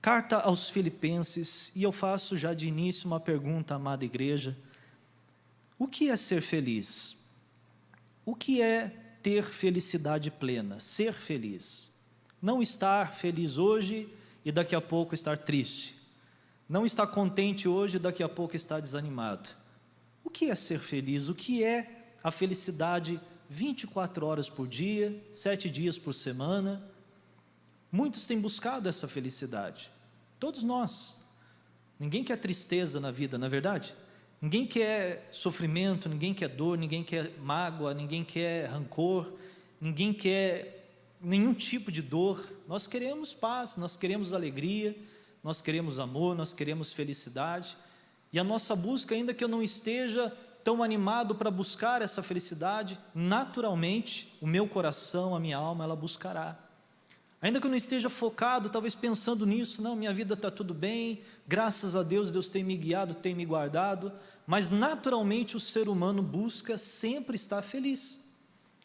Carta aos Filipenses, e eu faço já de início uma pergunta, amada igreja: o que é ser feliz? O que é ter felicidade plena, ser feliz? Não estar feliz hoje e daqui a pouco estar triste. Não estar contente hoje e daqui a pouco estar desanimado. O que é ser feliz? O que é a felicidade 24 horas por dia, 7 dias por semana? Muitos têm buscado essa felicidade. Todos nós. Ninguém quer tristeza na vida, não é verdade? Ninguém quer sofrimento, ninguém quer dor, ninguém quer mágoa, ninguém quer rancor, ninguém quer nenhum tipo de dor. Nós queremos paz, nós queremos alegria, nós queremos amor, nós queremos felicidade. E a nossa busca, ainda que eu não esteja tão animado para buscar essa felicidade, naturalmente o meu coração, a minha alma, ela buscará. Ainda que eu não esteja focado, talvez pensando nisso, não, minha vida está tudo bem, graças a Deus, Deus tem me guiado, tem me guardado, mas naturalmente o ser humano busca sempre estar feliz,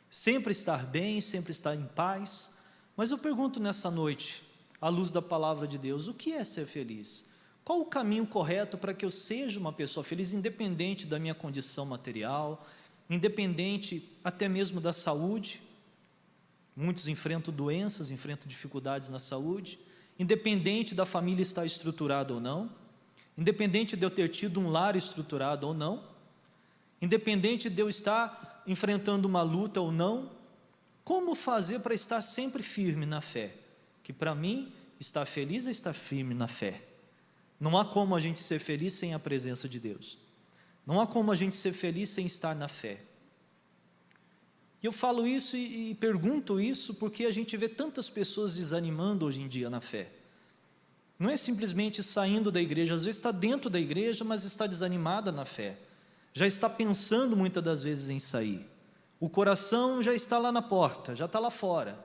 sempre estar bem, sempre estar em paz. Mas eu pergunto nessa noite, à luz da palavra de Deus, o que é ser feliz? Qual o caminho correto para que eu seja uma pessoa feliz, independente da minha condição material, independente até mesmo da saúde? Muitos enfrentam doenças, enfrentam dificuldades na saúde, independente da família estar estruturada ou não, independente de eu ter tido um lar estruturado ou não, independente de eu estar enfrentando uma luta ou não, como fazer para estar sempre firme na fé? Que para mim, estar feliz é estar firme na fé. Não há como a gente ser feliz sem a presença de Deus. Não há como a gente ser feliz sem estar na fé. E eu falo isso e pergunto isso porque a gente vê tantas pessoas desanimando hoje em dia na fé. Não é simplesmente saindo da igreja, às vezes está dentro da igreja, mas está desanimada na fé. Já está pensando muitas das vezes em sair. O coração já está lá na porta, já está lá fora.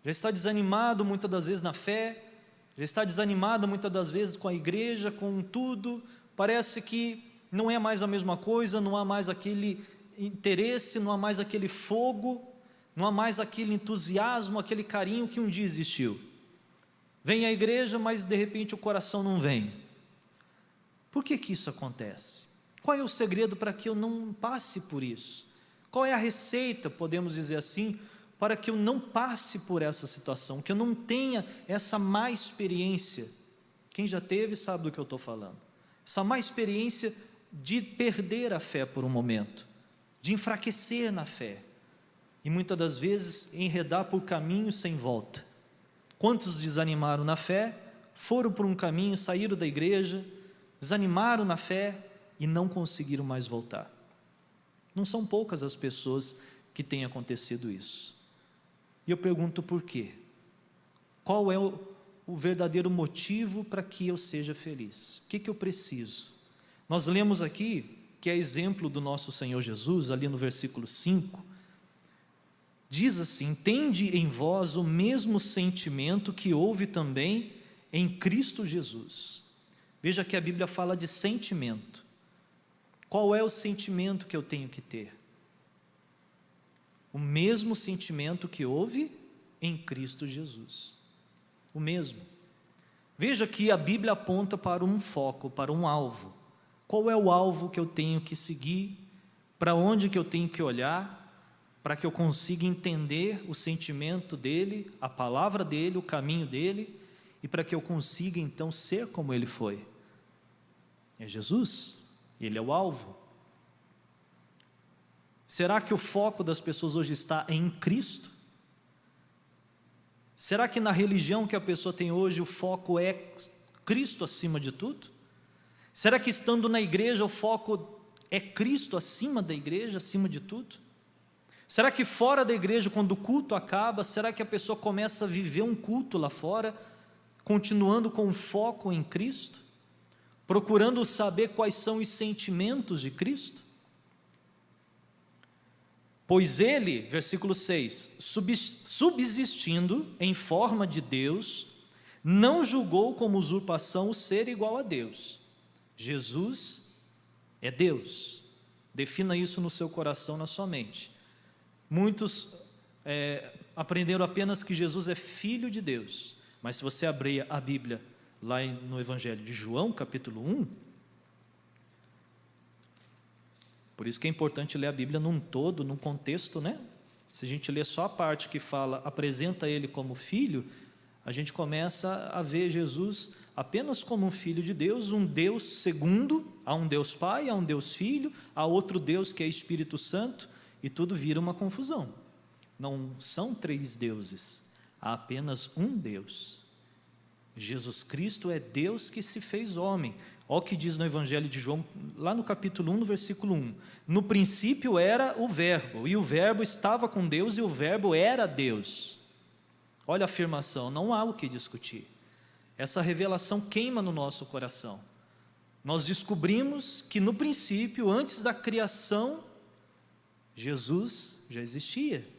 Já está desanimado muitas das vezes na fé, já está desanimado muitas das vezes com a igreja, com tudo. Parece que não é mais a mesma coisa, não há mais aquele interesse, não há mais aquele fogo, não há mais aquele entusiasmo, aquele carinho que um dia existiu. Vem à igreja, mas de repente o coração não vem. Por que isso acontece? Qual é o segredo para que eu não passe por isso? Qual é a receita, podemos dizer assim, para que eu não passe por essa situação, que eu não tenha essa má experiência? Quem já teve sabe do que eu estou falando. Essa má experiência de perder a fé por um momento, de enfraquecer na fé, e muitas das vezes enredar por caminhos sem volta. Quantos desanimaram na fé, foram por um caminho, saíram da igreja, desanimaram na fé e não conseguiram mais voltar. Não são poucas as pessoas que têm acontecido isso. E eu pergunto por quê? Qual é o verdadeiro motivo para que eu seja feliz? O que eu preciso? Nós lemos aqui que é exemplo do nosso Senhor Jesus, ali no versículo 5, diz assim: tende em vós o mesmo sentimento que houve também em Cristo Jesus. Veja que a Bíblia fala de sentimento. Qual é o sentimento que eu tenho que ter? O mesmo sentimento que houve em Cristo Jesus. O mesmo. Veja que a Bíblia aponta para um foco, para um alvo. Qual é o alvo que eu tenho que seguir? Para onde que eu tenho que olhar? Para que eu consiga entender o sentimento dele, a palavra dele, o caminho dele, e para que eu consiga então ser como ele foi. É Jesus, ele é o alvo. Será que o foco das pessoas hoje está em Cristo? Será que na religião que a pessoa tem hoje o foco é Cristo acima de tudo? Será que estando na igreja o foco é Cristo acima da igreja, acima de tudo? Será que fora da igreja, quando o culto acaba, será que a pessoa começa a viver um culto lá fora, continuando com o foco em Cristo? Procurando saber quais são os sentimentos de Cristo? Pois ele, versículo 6, subsistindo em forma de Deus, não julgou como usurpação o ser igual a Deus. Jesus é Deus. Defina isso no seu coração, na sua mente. Muitos aprenderam apenas que Jesus é Filho de Deus, mas se você abrir a Bíblia lá no Evangelho de João, capítulo 1. Por isso que é importante ler a Bíblia num todo, num contexto, né? Se a gente ler só a parte que fala, apresenta ele como filho, a gente começa a ver Jesus apenas como um filho de Deus, um Deus segundo, há um Deus Pai, há um Deus Filho, há outro Deus que é Espírito Santo, e tudo vira uma confusão. Não são 3 deuses, há apenas um Deus. Jesus Cristo é Deus que se fez homem. Olha o que diz no Evangelho de João, lá no capítulo 1, no versículo 1. No princípio era o Verbo, e o Verbo estava com Deus, e o Verbo era Deus. Olha a afirmação, não há o que discutir. Essa revelação queima no nosso coração. Nós descobrimos que no princípio, antes da criação, Jesus já existia.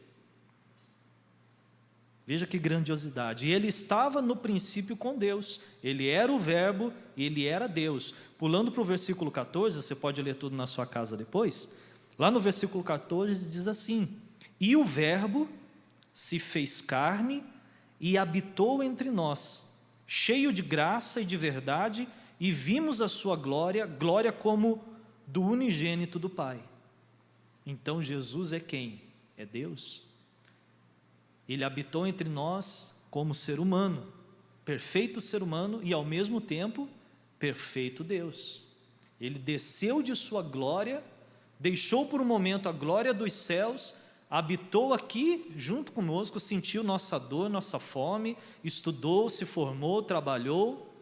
Veja que grandiosidade. E ele estava no princípio com Deus. Ele era o Verbo e ele era Deus. Pulando para o versículo 14, você pode ler tudo na sua casa depois. Lá no versículo 14 diz assim: e o Verbo se fez carne e habitou entre nós, cheio de graça e de verdade, e vimos a sua glória, glória como do unigênito do Pai. Então Jesus é quem? É Deus. Ele habitou entre nós como ser humano, perfeito ser humano e ao mesmo tempo perfeito Deus. Ele desceu de sua glória, deixou por um momento a glória dos céus, habitou aqui junto conosco, sentiu nossa dor, nossa fome, estudou, se formou, trabalhou,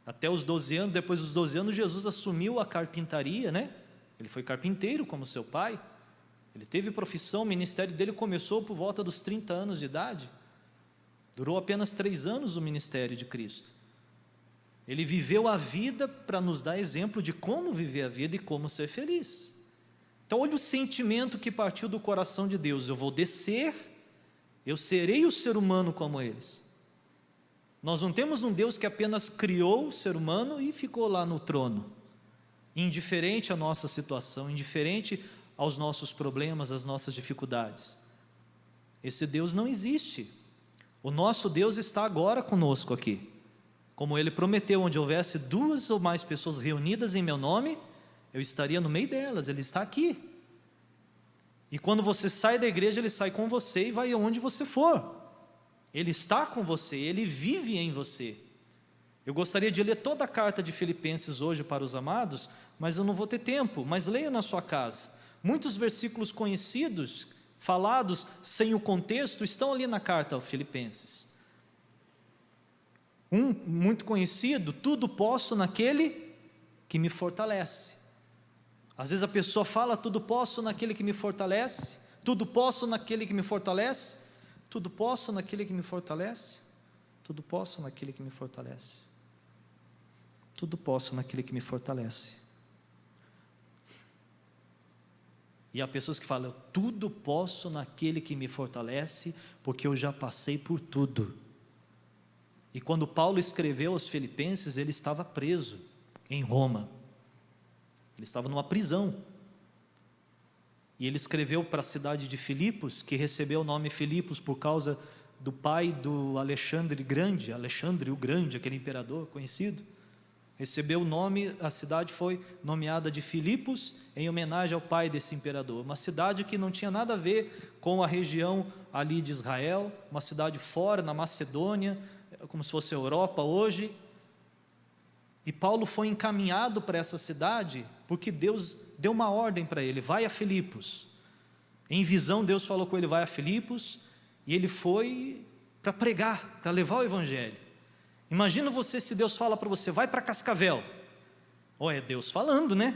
até os 12 anos, depois dos 12 anos Jesus assumiu a carpintaria, né? Ele foi carpinteiro como seu pai, ele teve profissão, o ministério dele começou por volta dos 30 anos de idade, durou apenas 3 anos o ministério de Cristo. Ele viveu a vida para nos dar exemplo de como viver a vida e como ser feliz. Então olha o sentimento que partiu do coração de Deus: eu vou descer, eu serei o ser humano como eles. Nós não temos um Deus que apenas criou o ser humano e ficou lá no trono, indiferente à nossa situação, indiferente aos nossos problemas, às nossas dificuldades. Esse Deus não existe. O nosso Deus está agora conosco aqui. Como Ele prometeu, onde houvesse 2 ou mais pessoas reunidas em meu nome, eu estaria no meio delas. Ele está aqui. E quando você sai da igreja, Ele sai com você e vai aonde você for. Ele está com você, Ele vive em você. Eu gostaria de ler toda a carta de Filipenses hoje para os amados, mas eu não vou ter tempo. Mas leia na sua casa. Muitos versículos conhecidos, falados sem o contexto, estão ali na carta aos Filipenses. Um muito conhecido: tudo posso naquele que me fortalece. Às vezes a pessoa fala: tudo posso naquele que me fortalece, tudo posso naquele que me fortalece, tudo posso naquele que me fortalece, tudo posso naquele que me fortalece, tudo posso naquele que me fortalece. E há pessoas que falam: eu tudo posso naquele que me fortalece, porque eu já passei por tudo. E quando Paulo escreveu aos Filipenses, ele estava preso em Roma, ele estava numa prisão, e ele escreveu para a cidade de Filipos, que recebeu o nome Filipos por causa do pai do Alexandre Grande, Alexandre o Grande, aquele imperador conhecido. Recebeu o nome, a cidade foi nomeada de Filipos, em homenagem ao pai desse imperador. Uma cidade que não tinha nada a ver com a região ali de Israel, uma cidade fora, na Macedônia, como se fosse a Europa hoje. E Paulo foi encaminhado para essa cidade, porque Deus deu uma ordem para ele: vai a Filipos. Em visão, Deus falou com ele: vai a Filipos, e ele foi para pregar, para levar o evangelho. Imagina você, se Deus fala para você: vai para Cascavel. É Deus falando, né?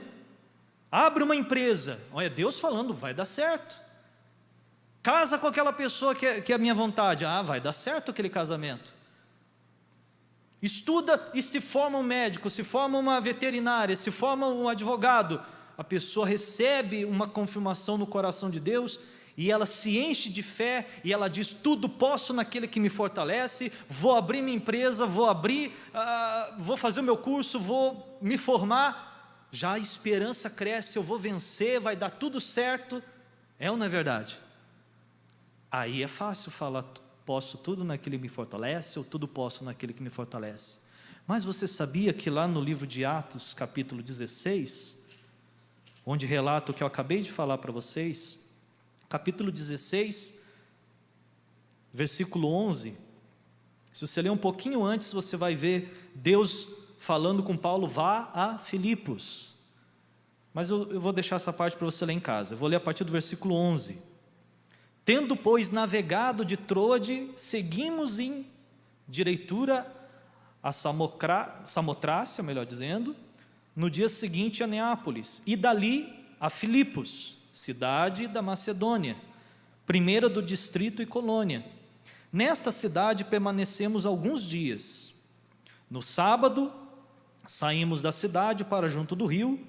Abre uma empresa. É Deus falando, vai dar certo. Casa com aquela pessoa que é a minha vontade. Vai dar certo aquele casamento. Estuda e se forma um médico, se forma uma veterinária, se forma um advogado. A pessoa recebe uma confirmação no coração de Deus, e ela se enche de fé, e ela diz: tudo posso naquele que me fortalece, vou abrir minha empresa, vou fazer o meu curso, vou me formar. Já a esperança cresce: eu vou vencer, vai dar tudo certo. É ou não é verdade? Aí é fácil falar: posso tudo naquele que me fortalece, ou tudo posso naquele que me fortalece. Mas você sabia que lá no livro de Atos, capítulo 16, onde relata o que eu acabei de falar para vocês, capítulo 16, versículo 11, se você ler um pouquinho antes, você vai ver Deus falando com Paulo, vá a Filipos. Mas eu vou deixar essa parte para você ler em casa. Eu vou ler a partir do versículo 11. Tendo, pois, navegado de Troade, seguimos em direitura a Samotrácia, melhor dizendo, no dia seguinte a Neápolis, e dali a Filipos, cidade da Macedônia, primeira do distrito e colônia. Nesta cidade permanecemos alguns dias. No sábado, saímos da cidade para junto do rio,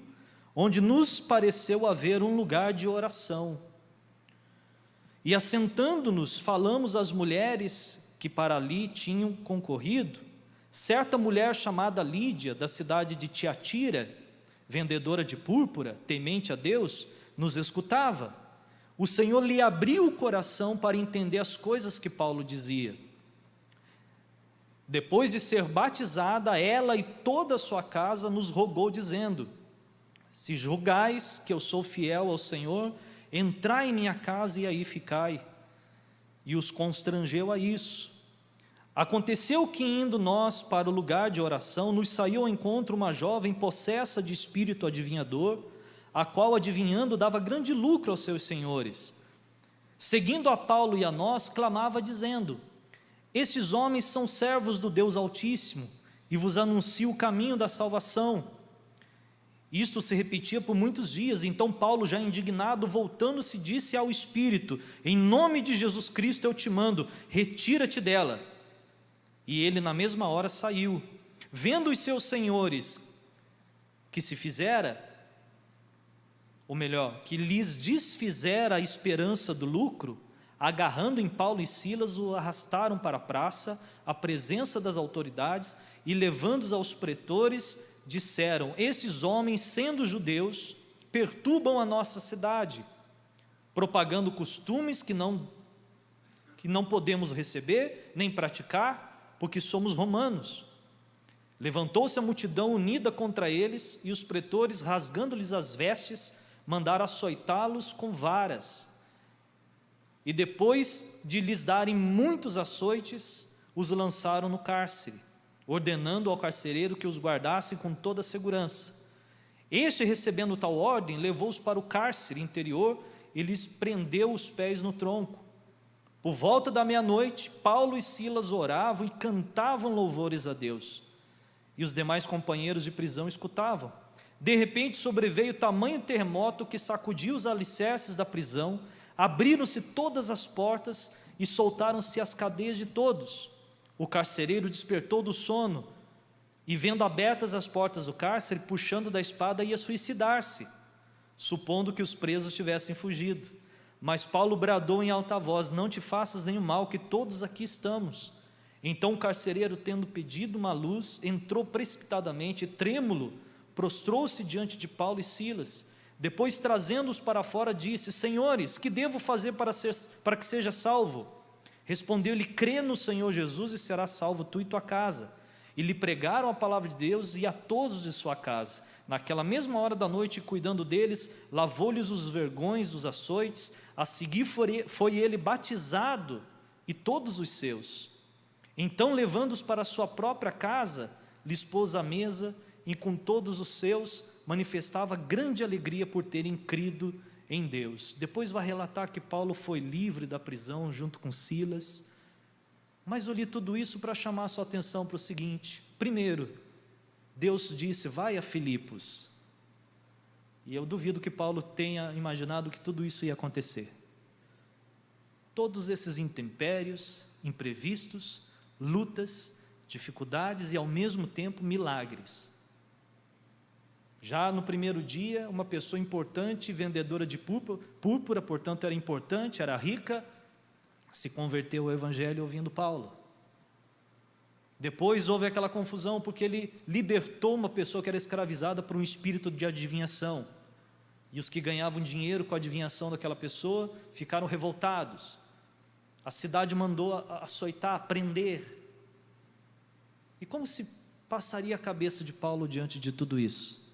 onde nos pareceu haver um lugar de oração. E assentando-nos, falamos às mulheres que para ali tinham concorrido. Certa mulher chamada Lídia, da cidade de Tiatira, vendedora de púrpura, temente a Deus, nos escutava. O Senhor lhe abriu o coração para entender as coisas que Paulo dizia. Depois de ser batizada, ela e toda a sua casa nos rogou, dizendo: se julgais que eu sou fiel ao Senhor, entrai em minha casa e aí ficai. E os constrangeu a isso. Aconteceu que, indo nós para o lugar de oração, nos saiu ao encontro uma jovem possessa de espírito adivinhador, a qual, adivinhando, dava grande lucro aos seus senhores. Seguindo a Paulo e a nós, clamava dizendo: estes homens são servos do Deus Altíssimo, e vos anuncio o caminho da salvação. Isto se repetia por muitos dias. Então Paulo, já indignado, voltando-se, disse ao espírito: em nome de Jesus Cristo eu te mando, retira-te dela. E ele na mesma hora saiu. Vendo os seus senhores que se fizera, ou melhor, que lhes desfizera a esperança do lucro, agarrando em Paulo e Silas, o arrastaram para a praça, à presença das autoridades, e levando-os aos pretores, disseram: esses homens, sendo judeus, perturbam a nossa cidade, propagando costumes que não podemos receber, nem praticar, porque somos romanos. Levantou-se a multidão unida contra eles, e os pretores, rasgando-lhes as vestes, mandaram açoitá-los com varas. E depois de lhes darem muitos açoites, os lançaram no cárcere, ordenando ao carcereiro que os guardasse com toda a segurança. Este, recebendo tal ordem, levou-os para o cárcere interior e lhes prendeu os pés no tronco. Por volta da meia-noite, Paulo e Silas oravam e cantavam louvores a Deus. E os demais companheiros de prisão escutavam. De repente sobreveio tamanho terremoto que sacudiu os alicerces da prisão, abriram-se todas as portas e soltaram-se as cadeias de todos. O carcereiro despertou do sono e, vendo abertas as portas do cárcere, puxando da espada, ia suicidar-se, supondo que os presos tivessem fugido. Mas Paulo bradou em alta voz: não te faças nenhum mal, que todos aqui estamos. Então o carcereiro, tendo pedido uma luz, entrou precipitadamente, trêmulo, prostrou-se diante de Paulo e Silas. Depois, trazendo-os para fora, disse: senhores, que devo fazer para que seja salvo? Respondeu-lhe: crê no Senhor Jesus e serás salvo tu e tua casa. E lhe pregaram a palavra de Deus e a todos de sua casa. Naquela mesma hora da noite, cuidando deles, lavou-lhes os vergões dos açoites. A seguir foi ele batizado, e todos os seus. Então, levando-os para a sua própria casa, lhes pôs à mesa, e com todos os seus manifestava grande alegria por terem crido em Deus. Depois vai relatar que Paulo foi livre da prisão junto com Silas. Mas eu li tudo isso para chamar a sua atenção para o seguinte: primeiro, Deus disse: vai a Filipos. E eu duvido que Paulo tenha imaginado que tudo isso ia acontecer. Todos esses intempéries, imprevistos, lutas, dificuldades e ao mesmo tempo milagres. Já no primeiro dia, uma pessoa importante, vendedora de púrpura, portanto era importante, era rica, se converteu ao evangelho ouvindo Paulo. Depois houve aquela confusão porque ele libertou uma pessoa que era escravizada por um espírito de adivinhação. E os que ganhavam dinheiro com a adivinhação daquela pessoa ficaram revoltados. A cidade mandou açoitar, prender. E como se passaria a cabeça de Paulo diante de tudo isso?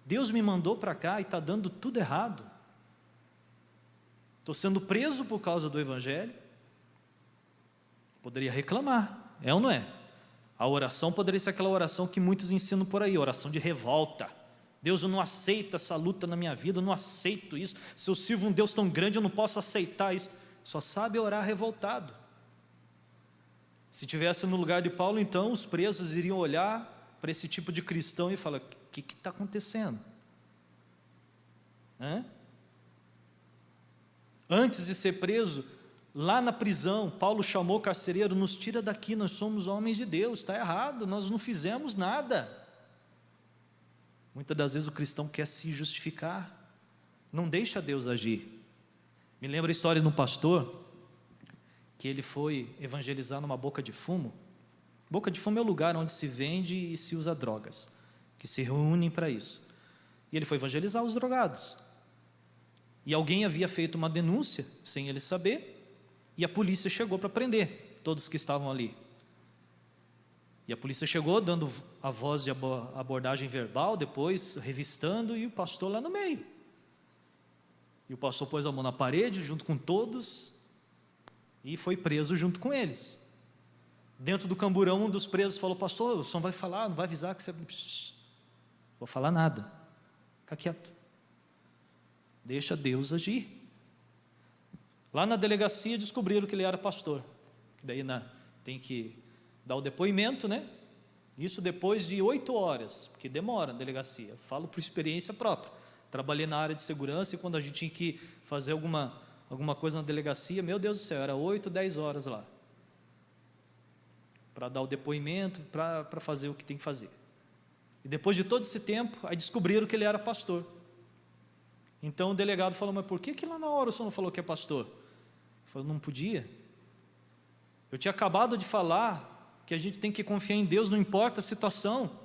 Deus me mandou para cá e está dando tudo errado. Estou sendo preso por causa do Evangelho. Poderia reclamar, é ou não é? A oração poderia ser aquela oração que muitos ensinam por aí, oração de revolta. Deus, eu não aceito essa luta na minha vida, eu não aceito isso. Se eu sirvo um Deus tão grande, eu não posso aceitar isso. Só sabe orar revoltado. Se tivesse no lugar de Paulo, então os presos iriam olhar para esse tipo de cristão e falar: o que está acontecendo? Antes de ser preso, lá na prisão, Paulo chamou o carcereiro: nos tira daqui, nós somos homens de Deus, está errado, nós não fizemos nada. Muitas das vezes o cristão quer se justificar, não deixa Deus agir. Me lembra a história de um pastor, que ele foi evangelizar numa boca de fumo. Boca de fumo é o lugar onde se vende e se usa drogas, que se reúnem para isso. E ele foi evangelizar os drogados. E alguém havia feito uma denúncia, sem ele saber, e a polícia chegou para prender todos que estavam ali. E a polícia chegou dando a voz de abordagem verbal, depois revistando, e o pastor lá no meio. E o pastor pôs a mão na parede junto com todos e foi preso junto com eles. Dentro do camburão, um dos presos falou: pastor, o senhor vai falar, não vai avisar que você... Vou falar nada, fica quieto, deixa Deus agir. Lá na delegacia descobriram que ele era pastor, que daí tem que dar o depoimento, né? Isso depois de 8 horas, porque demora na delegacia. Falo por experiência própria. Trabalhei na área de segurança e quando a gente tinha que fazer alguma coisa na delegacia, meu Deus do céu, era 8, 10 horas lá, para dar o depoimento, para fazer o que tem que fazer. E depois de todo esse tempo, aí descobriram que ele era pastor. Então o delegado falou: mas por que lá na hora o senhor não falou que é pastor? Ele falou: não podia. Eu tinha acabado de falar que a gente tem que confiar em Deus, não importa a situação.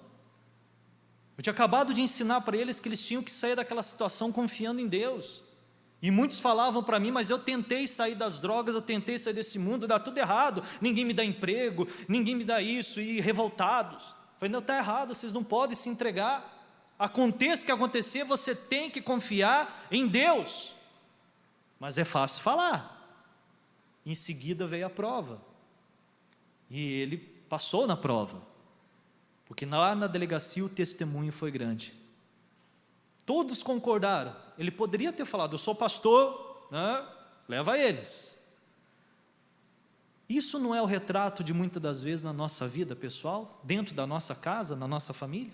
Eu tinha acabado de ensinar para eles que eles tinham que sair daquela situação confiando em Deus. E muitos falavam para mim: mas eu tentei sair das drogas, eu tentei sair desse mundo, dá tudo errado, ninguém me dá emprego, ninguém me dá isso, e revoltados. Eu falei: não, está errado, vocês não podem se entregar. Aconteça o que acontecer, você tem que confiar em Deus. Mas é fácil falar. Em seguida veio a prova. E ele passou na prova, porque lá na delegacia o testemunho foi grande. Todos concordaram. Ele poderia ter falado: eu sou pastor, né? Leva eles. Isso não é o retrato de muitas das vezes na nossa vida pessoal, dentro da nossa casa, na nossa família?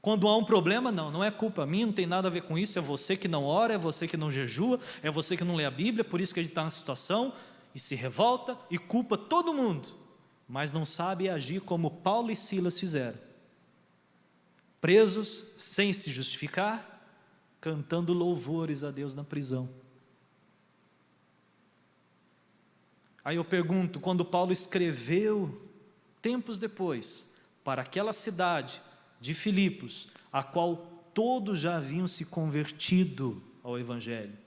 Quando há um problema, não é culpa minha, não tem nada a ver com isso, é você que não ora, é você que não jejua, é você que não lê a Bíblia, por isso que a gente está na situação, e se revolta e culpa todo mundo, mas não sabe agir como Paulo e Silas fizeram, presos, sem se justificar, cantando louvores a Deus na prisão. Aí eu pergunto, quando Paulo escreveu, tempos depois, para aquela cidade de Filipos, a qual todos já haviam se convertido ao Evangelho,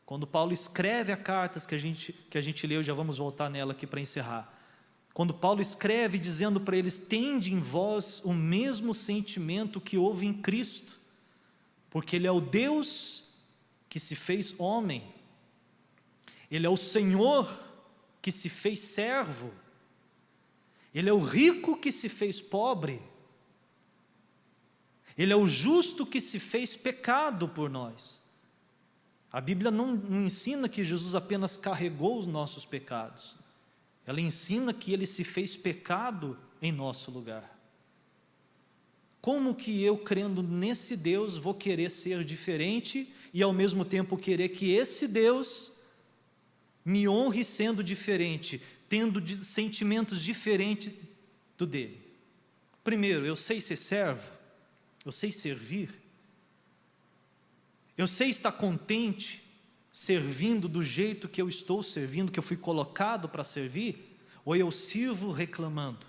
quando Paulo escreve a cartas que a gente leu, já vamos voltar nela aqui para encerrar, quando Paulo escreve dizendo para eles: tende em vós o mesmo sentimento que houve em Cristo, porque Ele é o Deus que se fez homem, Ele é o Senhor que se fez servo, Ele é o rico que se fez pobre, Ele é o justo que se fez pecado por nós. A Bíblia não ensina que Jesus apenas carregou os nossos pecados, ela ensina que Ele se fez pecado em nosso lugar. Como que eu, crendo nesse Deus, vou querer ser diferente e ao mesmo tempo querer que esse Deus me honre sendo diferente, tendo sentimentos diferentes do dele? Primeiro, eu sei ser servo, eu sei servir, eu sei estar contente servindo do jeito que eu estou servindo, que eu fui colocado para servir, ou eu sirvo reclamando?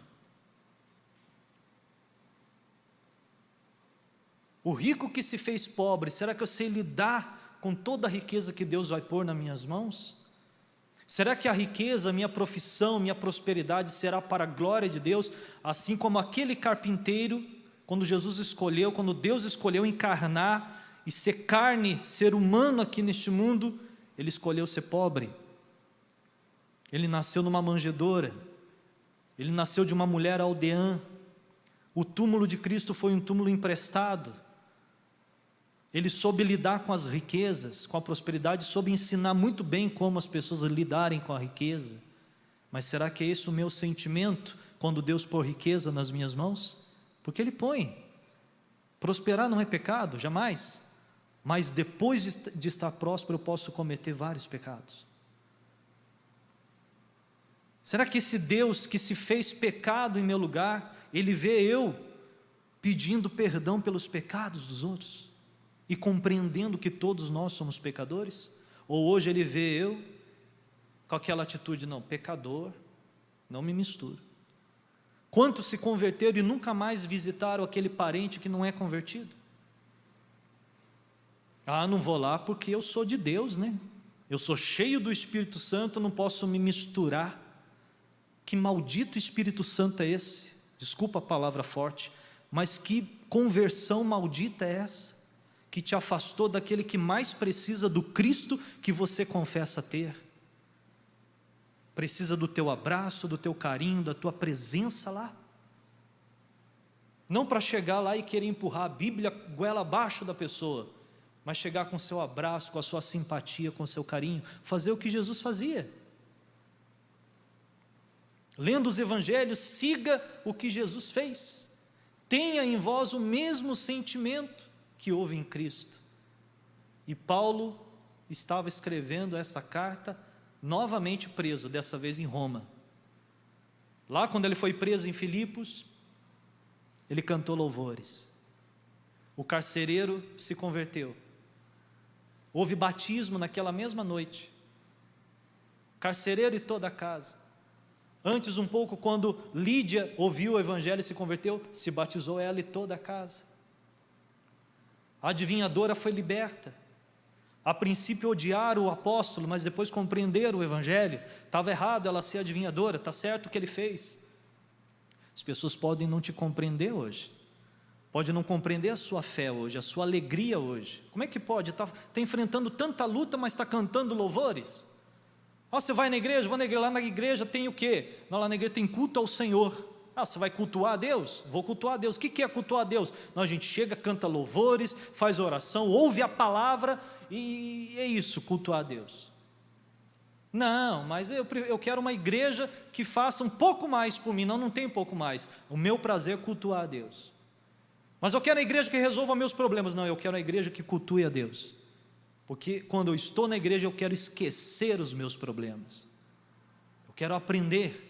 O rico que se fez pobre, será que eu sei lidar com toda a riqueza que Deus vai pôr nas minhas mãos? Será que a riqueza, minha profissão, minha prosperidade será para a glória de Deus, assim como aquele carpinteiro, quando Deus escolheu encarnar e ser carne, ser humano aqui neste mundo, ele escolheu ser pobre. Ele nasceu numa manjedoura, ele nasceu de uma mulher aldeã. O túmulo de Cristo foi um túmulo emprestado. Ele soube lidar com as riquezas, com a prosperidade, soube ensinar muito bem como as pessoas lidarem com a riqueza. Mas será que é esse o meu sentimento quando Deus pôr riqueza nas minhas mãos? Porque Ele põe. Prosperar não é pecado, jamais. Mas depois de estar próspero, eu posso cometer vários pecados. Será que esse Deus que se fez pecado em meu lugar, Ele vê eu pedindo perdão pelos pecados dos outros e compreendendo que todos nós somos pecadores? Ou hoje Ele vê eu com aquela atitude, não, pecador, não me misturo. Quantos se converteram e nunca mais visitaram aquele parente que não é convertido? Ah, não vou lá porque eu sou de Deus, né? Eu sou cheio do Espírito Santo, não posso me misturar. Que maldito Espírito Santo é esse? Desculpa a palavra forte, mas que conversão maldita é essa? Que te afastou daquele que mais precisa do Cristo que você confessa ter. Precisa do teu abraço, do teu carinho, da tua presença lá. Não para chegar lá e querer empurrar a Bíblia goela abaixo da pessoa, mas chegar com o seu abraço, com a sua simpatia, com o seu carinho, fazer o que Jesus fazia. Lendo os evangelhos, siga o que Jesus fez. Tenha em vós o mesmo sentimento que houve em Cristo. E Paulo estava escrevendo essa carta, novamente preso, dessa vez em Roma. Lá quando ele foi preso em Filipos, ele cantou louvores. O carcereiro se converteu. Houve batismo naquela mesma noite. Carcereiro e toda a casa. Antes um pouco, quando Lídia ouviu o evangelho e se converteu, se batizou ela e toda a casa. A adivinhadora foi liberta. A princípio odiaram o apóstolo, mas depois compreenderam o evangelho. Estava errado ela ser adivinhadora, está certo o que ele fez. As pessoas podem não te compreender hoje. Pode não compreender a sua fé hoje, a sua alegria hoje. Como é que pode? Está enfrentando tanta luta, mas está cantando louvores? Você vai na igreja? Vou na igreja. Lá na igreja tem o quê? Lá na igreja tem culto ao Senhor. Você vai cultuar a Deus? Vou cultuar a Deus. O que é cultuar a Deus? A gente chega, canta louvores, faz oração, ouve a palavra e é isso, cultuar a Deus. Não, mas eu quero uma igreja que faça um pouco mais por mim. Não tem um pouco mais. O meu prazer é cultuar a Deus. Mas eu quero a igreja que resolva meus problemas. Não, eu quero a igreja que cultue a Deus. Porque quando eu estou na igreja, eu quero esquecer os meus problemas. Eu quero aprender.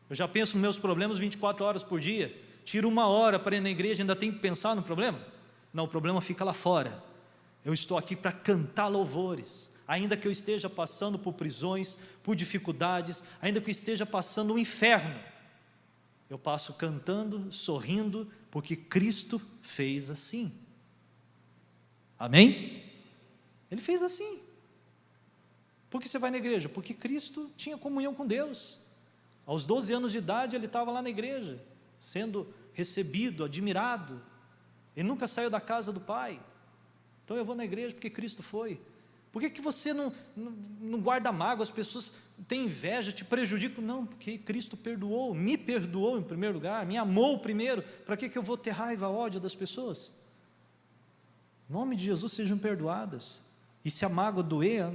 Eu já penso nos meus problemas 24 horas por dia. Tiro 1 hora para ir na igreja e ainda tenho que pensar no problema? Não, o problema fica lá fora. Eu estou aqui para cantar louvores. Ainda que eu esteja passando por prisões, por dificuldades, ainda que eu esteja passando um inferno, eu passo cantando, sorrindo, porque Cristo fez assim. Amém? Ele fez assim. Por que você vai na igreja? Porque Cristo tinha comunhão com Deus. Aos 12 anos de idade ele estava lá na igreja, sendo recebido, admirado. Ele nunca saiu da casa do Pai. Então eu vou na igreja porque Cristo foi. Por que você não guarda mágoa? As pessoas têm inveja, te prejudicam? Não, porque Cristo perdoou, me perdoou em primeiro lugar, me amou primeiro. Para que eu vou ter raiva, ódio das pessoas? Em nome de Jesus sejam perdoadas. E se a mágoa doer,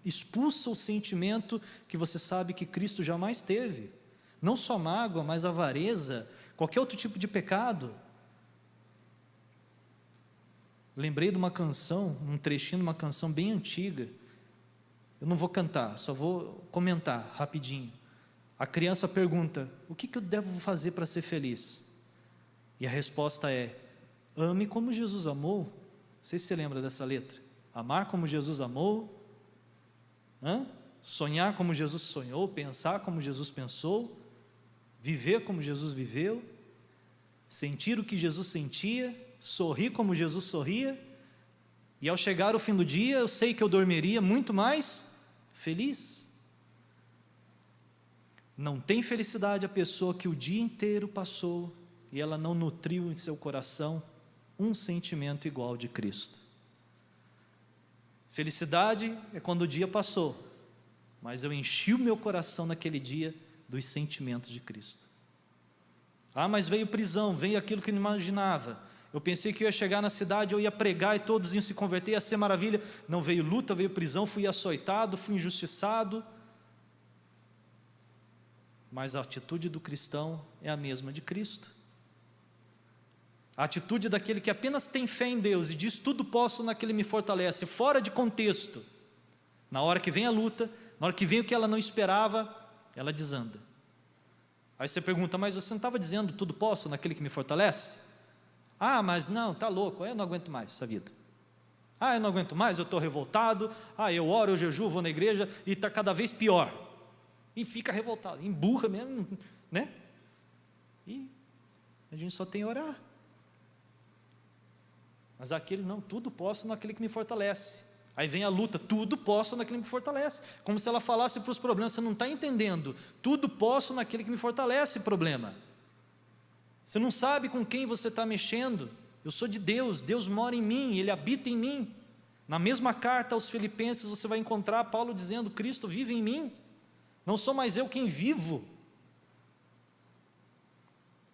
expulsa o sentimento que você sabe que Cristo jamais teve. Não só mágoa, mas avareza, qualquer outro tipo de pecado. Lembrei de uma canção, um trechinho de uma canção bem antiga. Eu não vou cantar, só vou comentar rapidinho. A criança pergunta: o que eu devo fazer para ser feliz? E a resposta é: ame como Jesus amou. Não sei se você lembra dessa letra. Amar como Jesus amou, sonhar como Jesus sonhou, pensar como Jesus pensou, viver como Jesus viveu, sentir o que Jesus sentia, sorrir como Jesus sorria, e ao chegar o fim do dia, eu sei que eu dormiria muito mais feliz. Não tem felicidade a pessoa que o dia inteiro passou e ela não nutriu em seu coração um sentimento igual de Cristo. Felicidade é quando o dia passou, mas eu enchi o meu coração naquele dia dos sentimentos de Cristo. Ah, mas veio prisão, veio aquilo que eu não imaginava. Eu pensei que eu ia chegar na cidade, eu ia pregar e todos iam se converter, ia ser maravilha. Não, veio luta, veio prisão, fui açoitado, fui injustiçado. Mas a atitude do cristão é a mesma de Cristo. A atitude daquele que apenas tem fé em Deus e diz: tudo posso naquele que me fortalece, fora de contexto. Na hora que vem a luta, na hora que vem o que ela não esperava, ela desanda. Aí você pergunta: mas você não estava dizendo tudo posso naquele que me fortalece? Ah, mas não, está louco, eu não aguento mais essa vida. Ah, eu não aguento mais, eu estou revoltado. Ah, eu oro, eu jejuo, vou na igreja e está cada vez pior. E fica revoltado, emburra mesmo, né? E a gente só tem que orar. Mas aqueles não, tudo posso naquele que me fortalece. Aí vem a luta, tudo posso naquele que me fortalece. Como se ela falasse para os problemas: você não está entendendo, tudo posso naquele que me fortalece, problema. Você não sabe com quem você está mexendo. Eu sou de Deus, Deus mora em mim, Ele habita em mim. Na mesma carta aos Filipenses você vai encontrar Paulo dizendo: Cristo vive em mim, não sou mais eu quem vivo.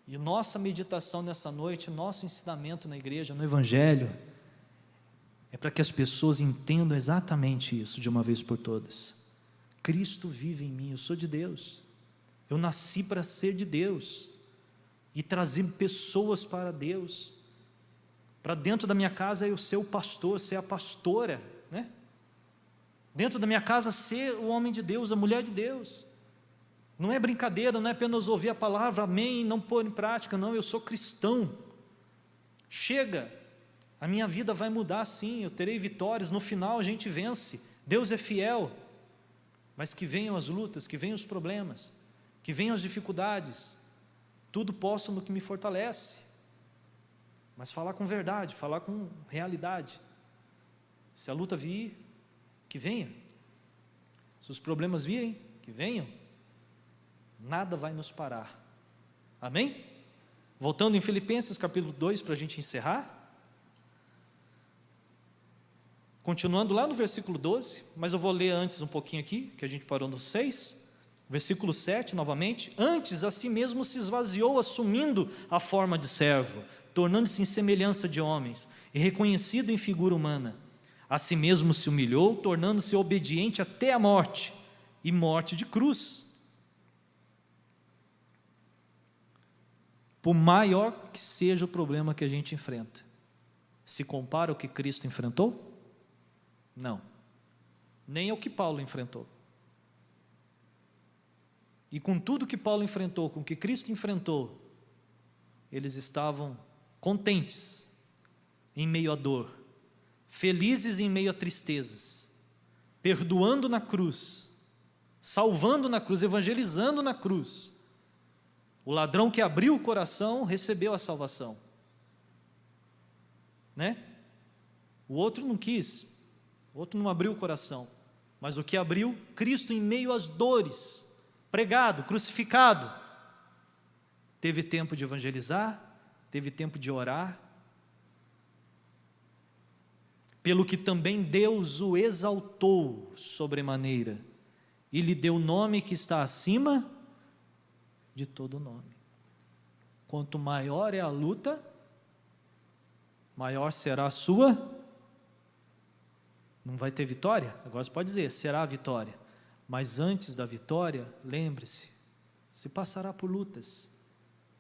E nossa meditação nessa noite, nosso ensinamento na igreja, no Evangelho, é para que as pessoas entendam exatamente isso de uma vez por todas. Cristo vive em mim, eu sou de Deus, eu nasci para ser de Deus e trazer pessoas para Deus. Para dentro da minha casa eu ser o pastor, ser a pastora, né? Dentro da minha casa ser o homem de Deus, a mulher de Deus. Não é brincadeira, não é apenas ouvir a palavra, amém, e não pôr em prática, não, eu sou cristão. Chega, a minha vida vai mudar sim, eu terei vitórias, no final a gente vence, Deus é fiel, mas que venham as lutas, que venham os problemas, que venham as dificuldades, tudo posso no que me fortalece, mas falar com verdade, falar com realidade. Se a luta vir, que venha, se os problemas virem, que venham, nada vai nos parar, amém? Voltando em Filipenses capítulo 2 para a gente encerrar, continuando lá no versículo 12, mas eu vou ler antes um pouquinho aqui, que a gente parou no 6, versículo 7 novamente: antes a si mesmo se esvaziou, assumindo a forma de servo, tornando-se em semelhança de homens, e reconhecido em figura humana, a si mesmo se humilhou, tornando-se obediente até a morte, e morte de cruz. Por maior que seja o problema que a gente enfrenta, se compara ao que Cristo enfrentou? Não, nem ao que Paulo enfrentou. E com tudo que Paulo enfrentou, com o que Cristo enfrentou, eles estavam contentes em meio à dor, felizes em meio a tristezas, perdoando na cruz, salvando na cruz, evangelizando na cruz. O ladrão que abriu o coração recebeu a salvação, né? O outro não quis, o outro não abriu o coração, mas o que abriu, Cristo em meio às dores, pregado, crucificado, teve tempo de evangelizar, teve tempo de orar, pelo que também Deus o exaltou sobremaneira, e lhe deu o nome que está acima de todo nome. Quanto maior é a luta, maior será a sua. Não vai ter vitória? Agora você pode dizer, será a vitória. Mas antes da vitória, lembre-se, se passará por lutas.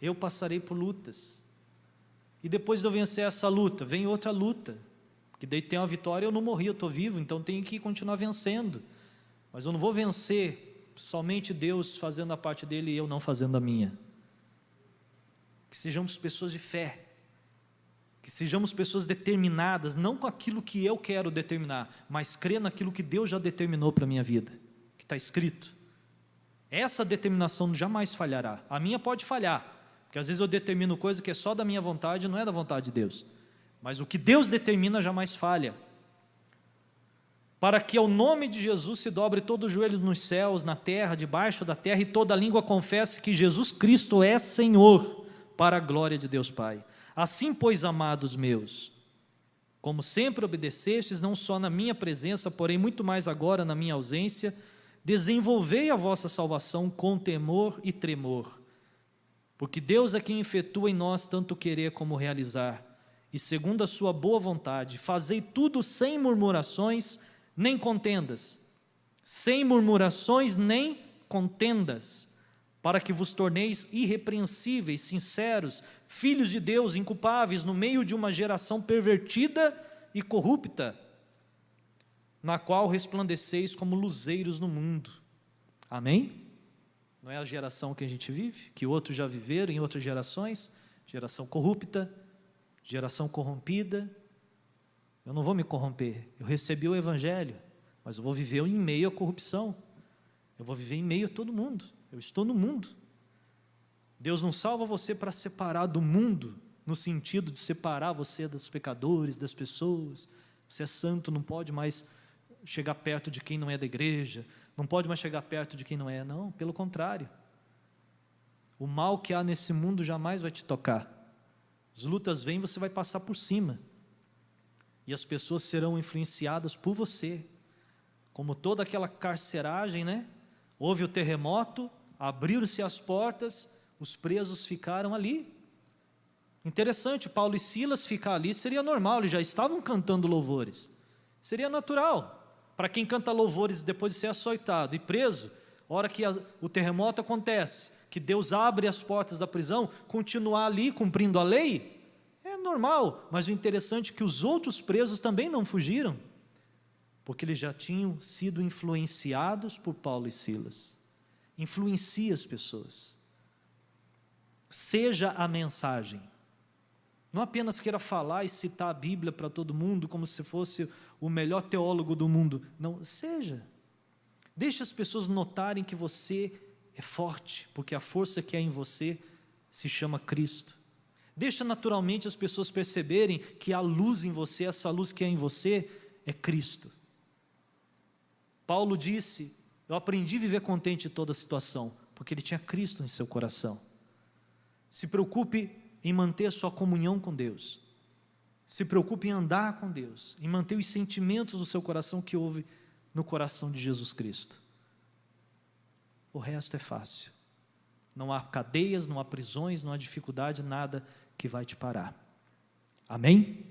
Eu passarei por lutas. E depois de eu vencer essa luta, vem outra luta. Que daí tem uma vitória, eu não morri, eu estou vivo, então tenho que continuar vencendo. Mas eu não vou vencer somente Deus fazendo a parte dele e eu não fazendo a minha. Que sejamos pessoas de fé, que sejamos pessoas determinadas, não com aquilo que eu quero determinar, mas crer naquilo que Deus já determinou para a minha vida, que está escrito. Essa determinação jamais falhará. A minha pode falhar, porque às vezes eu determino coisa que é só da minha vontade, não é da vontade de Deus, mas o que Deus determina jamais falha. para que ao nome de Jesus se dobre todo o joelho nos céus, na terra, debaixo da terra, e toda língua confesse que Jesus Cristo é Senhor, para a glória de Deus Pai. Assim, pois, amados meus, como sempre obedecestes, não só na minha presença, porém muito mais agora na minha ausência, desenvolvei a vossa salvação com temor e tremor, porque Deus é quem efetua em nós tanto querer como realizar, e segundo a sua boa vontade, fazei tudo sem murmurações nem contendas, sem murmurações nem contendas, para que vos torneis irrepreensíveis, sinceros, filhos de Deus, inculpáveis, no meio de uma geração pervertida e corrupta, na qual resplandeceis como luzeiros no mundo. Amém? Não é a geração que a gente vive, que outros já viveram em outras gerações, geração corrupta, geração corrompida. Eu não vou me corromper, eu recebi o Evangelho, mas eu vou viver em meio à corrupção, eu vou viver em meio a todo mundo, eu estou no mundo. Deus não salva você para separar do mundo, no sentido de separar você dos pecadores, das pessoas. Você é santo, não pode mais chegar perto de quem não é da igreja, não pode mais chegar perto de quem não é, não, pelo contrário. O mal que há nesse mundo jamais vai te tocar. As lutas vêm, você vai passar por cima. E as pessoas serão influenciadas por você. Como toda aquela carceragem, né? Houve o terremoto, abriram-se as portas, os presos ficaram ali. Interessante, Paulo e Silas ficar ali seria normal, eles já estavam cantando louvores. Seria natural, para quem canta louvores depois de ser açoitado e preso, a hora que o terremoto acontece, que Deus abre as portas da prisão, continuar ali cumprindo a lei, é normal, mas o interessante é que os outros presos também não fugiram, porque eles já tinham sido influenciados por Paulo e Silas. Influencia as pessoas. Seja a mensagem. Não apenas queira falar e citar a Bíblia para todo mundo, como se fosse o melhor teólogo do mundo. Não, seja. Deixe as pessoas notarem que você é forte, porque a força que há em você se chama Cristo. Deixa naturalmente as pessoas perceberem que há luz em você, essa luz que há em você é Cristo. Paulo disse, eu aprendi a viver contente em toda situação, porque ele tinha Cristo em seu coração. Se preocupe em manter a sua comunhão com Deus. Se preocupe em andar com Deus, em manter os sentimentos do seu coração que houve no coração de Jesus Cristo. O resto é fácil. Não há cadeias, não há prisões, não há dificuldade, nada que vai te parar. Amém?